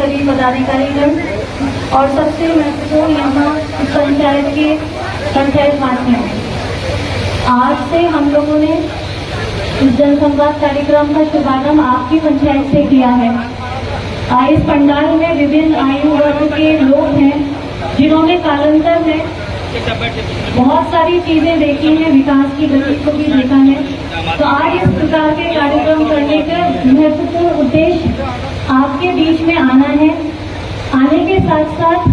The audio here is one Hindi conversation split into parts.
सभी पदाधिकारीगण और सबसे महत्वपूर्ण यहाँ पंचायत के पंचायत वासियों, आज से हम लोगों ने इस जनसंवाद कार्यक्रम का शुभारंभ आपकी पंचायत से किया है। इस पंडाल में विभिन्न आयु वर्ग के लोग हैं जिन्होंने कालांतर में बहुत सारी चीजें देखी हैं, विकास की गति को भी देखा है। तो आज इस प्रकार के कार्यक्रम करने का महत्वपूर्ण उद्देश्य आपके बीच में आना है। आने के साथ साथ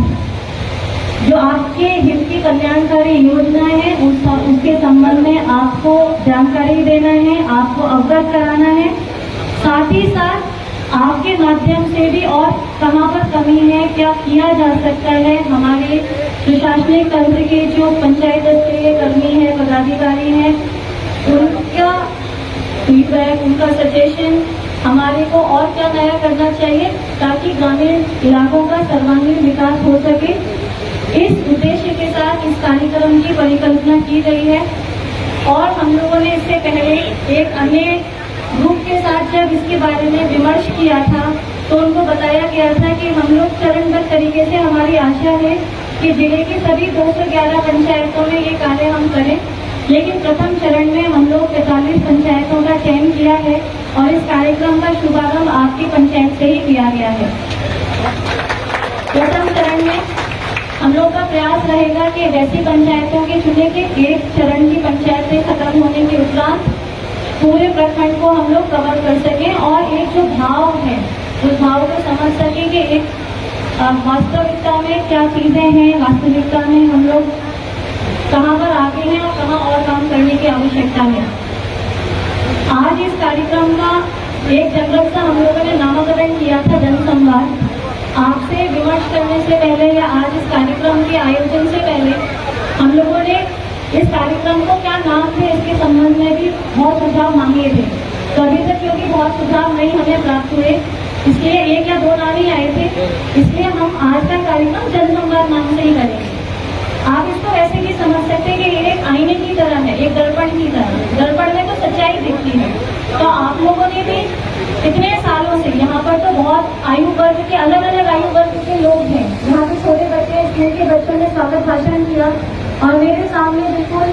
जो आपके हित की कल्याणकारी योजनाएं हैं उसके संबंध में आपको जानकारी देना है, आपको अवगत कराना है। साथ ही साथ आपके माध्यम से भी और कहाँ पर कमी है, क्या किया जा सकता है, हमारे प्रशासनिक तंत्र के जो पंचायत स्तरीय कर्मी है, पदाधिकारी हैं, उनका फीडबैक, उनका सजेशन हमारे को और क्या नया करना चाहिए ताकि ग्रामीण इलाकों का सर्वांगीण विकास हो सके। इस उद्देश्य के साथ इस कार्यक्रम की परिकल्पना की गई है। और हम लोगों ने इससे पहले एक अन्य ग्रुप के साथ जब इसके बारे में विमर्श किया था तो उनको बताया गया था कि हम लोग चरणबद्ध तरीके से, हमारी आशा है कि जिले की सभी 211 पंचायतों में ये कार्य हम करें। लेकिन प्रथम चरण में हम लोग 45 पंचायतों का चयन किया है और इस कार्यक्रम का शुभारंभ आपकी पंचायत से ही किया गया है। प्रथम चरण में हम लोग का प्रयास रहेगा कि वैसी पंचायतों के चुने के एक चरण की पंचायतें खत्म होने के उपरांत पूरे प्रखंड को हम लोग कवर कर सकें और एक जो भाव है उस भाव को समझ सकें कि एक वास्तविकता में क्या चीजें हैं, वास्तविकता में हम लोग कहाँ पर आगे हैं और कहाँ और काम करने की आवश्यकता है। आज इस कार्यक्रम का एक जनरल सा हम लोगों ने नामकरण किया था, जनसंवाद। आपसे विमर्श करने से पहले या आज इस कार्यक्रम के आयोजन से पहले हम लोगों ने इस कार्यक्रम को क्या नाम थे इसके संबंध में भी बहुत सुझाव मांगे थे। तो अभी तक क्योंकि बहुत सुझाव नहीं हमें प्राप्त हुए, इसलिए एक या दो नाम ही आए थे, इसलिए हम आज का कार्यक्रम जनसंवाद नाम से ही करेंगे। आप इसको ऐसे भी समझ सकते हैं कि ये एक आईने की तरह है, एक दर्पण की तरह। दर्पण में तो सच्चाई दिखती है। तो आप लोगों ने भी इतने सालों से यहाँ पर तो बहुत आयु वर्ग के, अलग अलग आयु वर्ग के लोग हैं। यहाँ पे छोटे बच्चे, स्कूल के बच्चों ने स्वागत भाषण किया और मेरे सामने बिल्कुल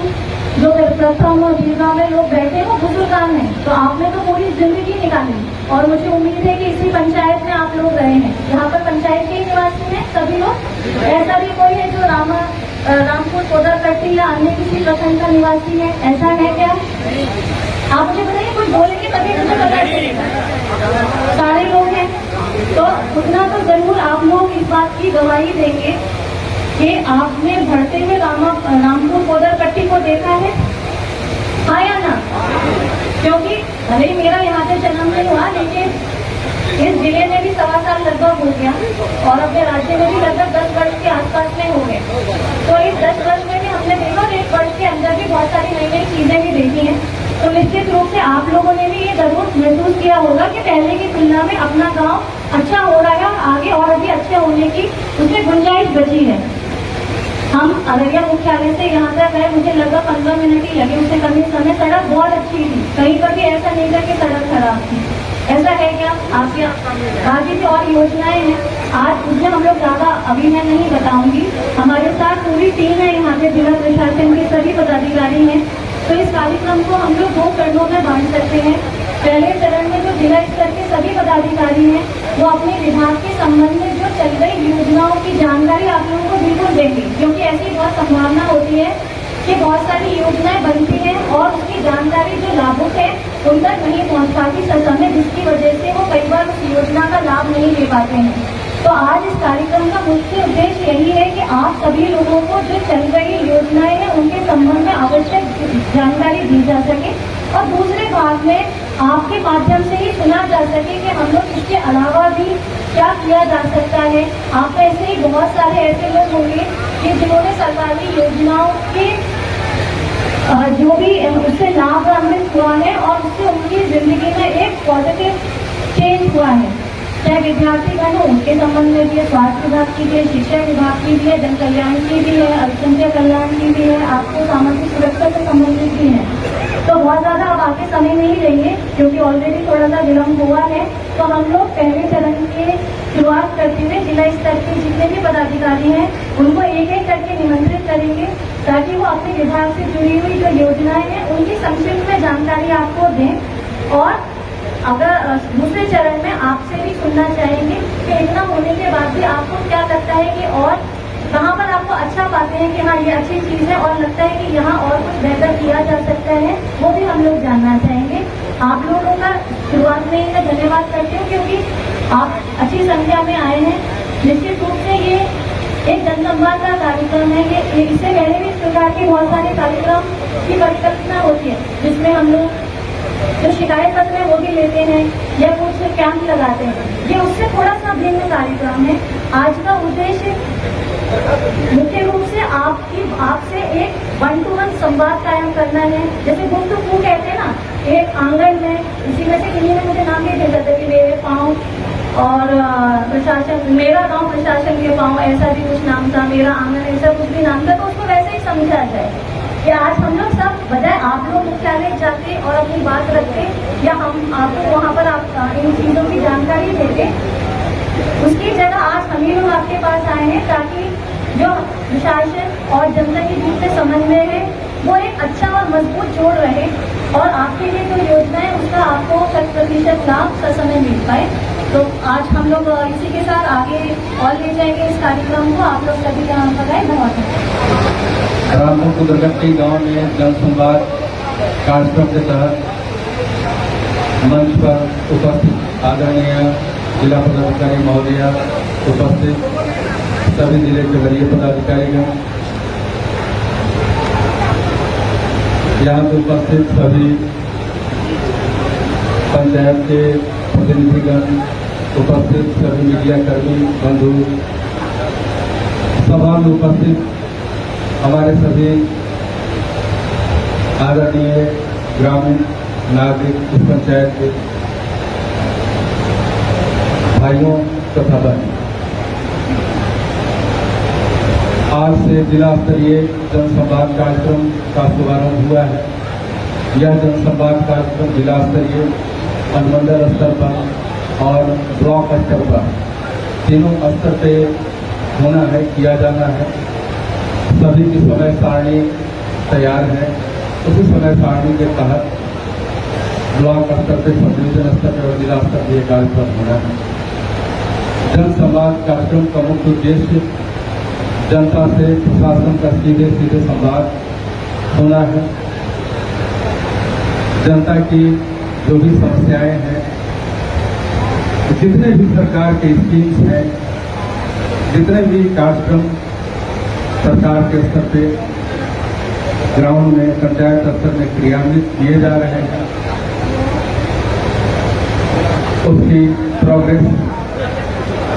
जो प्रथम और दीर्घा में लोग बैठे वो बुजुर्गान हैं। तो आपने तो पूरी जिंदगी निकाली और मुझे उम्मीद है कि इसी पंचायत में आप लोग रहे हैं। यहाँ पर पंचायत के निवासी हैं सभी लोग। ऐसा भी कोई है जो रामपुर कोदरकट्टी या अन्य किसी प्रखंड का निवासी है, ऐसा है क्या? आप मुझे बताइए, कोई बोलेंगे तभी मुझे पता चलेगा। सारे लोग हैं तो उतना तो जरूर आप लोग इस बात की गवाही देंगे कि आपने बढ़ते हुए रामपुर कोदरकट्टी को देखा है, हाँ या ना? क्योंकि भले मेरा यहाँ पे जन्म नहीं हुआ, लेकिन इस जिले में भी 1.25 साल लगभग हो गया और अपने राज्य में भी लगभग 10 वर्ष के आसपास में हो गए। तो इस 10 वर्ष में भी हमने देखा और 1 वर्ष के अंदर भी बहुत सारी नई नई चीजें भी देखी हैं। तो निश्चित रूप से आप लोगों ने भी ये जरूर महसूस किया होगा कि पहले की तुलना में अपना गांव अच्छा हो रहा है और आगे और भी अच्छे होने की उसमें गुंजाइश बची है। हम अररिया मुख्यालय से यहाँ तक है, मुझे लगभग 15 मिनट ही लगे, उससे कम समय। सड़क बहुत अच्छी थी, कहीं पर भी ऐसा नहीं था कि सड़क खराब थी। ऐसा है क्या? आपके आगे भी और योजनाएं हैं, आज उसमें हम लोग ज्यादा अभी मैं नहीं बताऊंगी। हमारे साथ पूरी टीम है यहाँ पे, जिला प्रशासन के सभी पदाधिकारी हैं। तो इस कार्यक्रम को हम लोग 2 चरणों में बांट सकते हैं। पहले चरण में जो जिला स्तर के सभी पदाधिकारी हैं वो अपने विभाग के संबंध में जो चल रही योजनाओं की जानकारी आप लोगों को बिल्कुल देंगे, क्योंकि ऐसी बहुत संभावना होती है कि बहुत सारी योजनाएं बनती हैं और उसकी जानकारी जो लाभुक है उन तक नहीं पहुंच पाती समय, जिसकी वजह से वो कई बार उस योजना का लाभ नहीं ले पाते हैं। तो आज इस कार्यक्रम का मुख्य उद्देश्य यही है कि आप सभी लोगों को जो चल रही योजनाएं हैं उनके संबंध में आवश्यक जानकारी दी जा सके और दूसरे भाग में आपके माध्यम से ही सुना जा सके कि हम लोग इसके अलावा भी क्या किया जा सकता है। आप ऐसे ही बहुत सारे ऐसे लोग होंगे कि जिन्होंने सरकारी योजनाओं के जो भी उससे लाभान्वित हुआ है और उससे उनकी जिंदगी में एक पॉजिटिव चेंज हुआ है। चाहे विद्यार्थीगण हो उसके संबंध में भी है, स्वास्थ्य विभाग की भी है, शिक्षा विभाग की भी है, जन कल्याण की भी है, अल्पसंख्यक कल्याण की भी है, आपको सामाजिक सुरक्षा से संबंधित भी है। तो बहुत ज्यादा अब आगे समय नहीं लेंगे क्योंकि ऑलरेडी थोड़ा सा विलम्ब हुआ है। तो हम लोग पहले चरण के शुरुआत करते हुए जिला स्तर के जितने भी पदाधिकारी हैं उनको एक एक करके निमंत्रित करेंगे ताकि वो अपने विभाग से जुड़ी हुई जो योजनाएं हैं उनकी संक्षिप्त में जानकारी आपको दें। और अगर दूसरे चरण में आपसे भी सुनना चाहेंगे कि इतना होने के बाद भी आपको क्या लगता है कि और कहाँ पर आपको अच्छा पाते हैं कि हाँ ये अच्छी चीज है और लगता है कि यहाँ और कुछ बेहतर किया जा सकता है, वो भी हम लोग जानना चाहेंगे। आप लोगों का शुरुआत में ही मैं धन्यवाद करती हूँ क्योंकि आप अच्छी संख्या में आए हैं। निश्चित रूप से ये एक जनसंवाद का कार्यक्रम है। ये इससे पहले भी इस प्रकार के बहुत सारे कार्यक्रम की परिकल्पना होती है जिसमें हम लोग जो शिकायत पत्र है वो भी लेते हैं या कुछ कैंप लगाते हैं। ये उससे थोड़ा सा भिन्न कार्यक्रम है। आज का उद्देश्य मुख्य रूप से आपसे एक 1-to-1 संवाद कायम करना है। जैसे गुम तो फू कहते हैं ना, एक आंगन में, इसी में से किन्हीं ने मुझे नाम नहीं भेजा था कि मेरे पाँव और प्रशासन, मेरा गांव प्रशासन के पाँव, ऐसा भी कुछ नाम था, मेरा आंगन ऐसा कुछ भी नाम था। तो उसको वैसे ही समझा जाए कि आज हम लोग सब बजाय आप लोग मुख्यालय जाते और अपनी बात रखते या हम आपको वहाँ पर आप इन चीज़ों की जानकारी देते, उसकी जगह आज हम ही लोग आपके पास आए हैं ताकि जो प्रशासन और जनता के बीच में समन्वय है वो एक अच्छा और मजबूत जोड़ रहे और आपके लिए जो योजना है उसका आपको 100% लाभ ससमय मिल पाए। तो आज हम लोग इसी के साथ आगे और ले जाएंगे इस कार्यक्रम को। आप लोग सभी यहाँ बताएं। बहुत रामपुर कुदरगट्टी गांव में जनसंवाद कार्यक्रम के तहत मंच पर उपस्थित आदरणीय जिला पदाधिकारी महोदय, उपस्थित सभी जिले के वरीय पदाधिकारीगण, यहाँ पर उपस्थित सभी पंचायत के प्रतिनिधिगण, उपस्थित सभी मीडिया कर्मी बंधु, सभा में उपस्थित हमारे सभी आदरणीय ग्रामीण नागरिक, इस पंचायत के भाइयों तथा बहनों, आज से जिला स्तरीय जनसंवाद कार्यक्रम का शुभारंभ हुआ है। यह जनसंवाद कार्यक्रम जिला स्तरीय, अनुमंडल स्तर पर और ब्लॉक स्तर पर, तीनों स्तर पे होना है, किया जाना है। सभी की समय सारणी तैयार है। उसी समय सारणी के तहत ब्लॉक स्तर पे, सब डिवीजन स्तर पर और जिला स्तर पर यह कार्यक्रम होना है। जनसंवाद कार्यक्रम का मुख्य उद्देश्य जनता से प्रशासन का सीधे सीधे संवाद होना है। जनता की जो भी समस्याएं हैं, जितने भी सरकार के स्कीम्स हैं, जितने भी कार्यक्रम सरकार के स्तर पे ग्राउंड में, पंचायत स्तर में क्रियान्वित किए जा रहे हैं, उसकी प्रोग्रेस,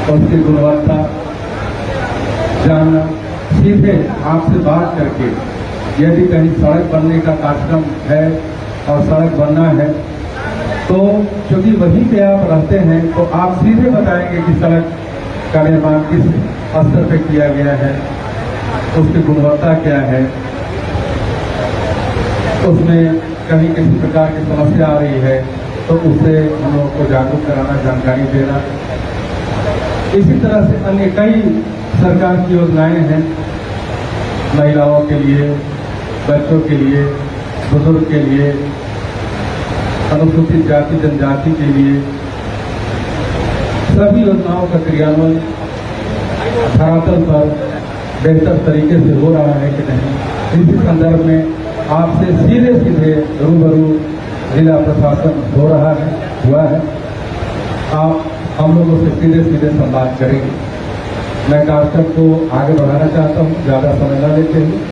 उसकी गुणवत्ता जानना, सीधे आपसे बात करके, यदि कहीं सड़क बनने का कार्यक्रम है और सड़क बनना है तो क्योंकि वहीं पे आप रहते हैं तो आप सीधे बताएंगे कि सड़क का निर्माण किस स्तर पे किया गया है, उसकी गुणवत्ता क्या है, उसमें कहीं किसी प्रकार की समस्या आ रही है तो उससे हम लोगों को जागरूक कराना, जानकारी देना। इसी तरह से अन्य कई सरकार की योजनाएं हैं, महिलाओं के लिए, बच्चों के लिए, बुजुर्ग के लिए, अनुसूचित जाति जनजाति के लिए, सभी योजनाओं का क्रियान्वयन धरातल पर बेहतर तरीके से हो रहा है कि नहीं, इसी संदर्भ में आपसे सीधे सीधे रूबरू जिला प्रशासन हो रहा है, हुआ है। आप हम लोगों से सीधे सीधे संवाद करेंगे। मैं कार्यक्रम को आगे बढ़ाना चाहता हूँ, ज्यादा समय न लेते हुए।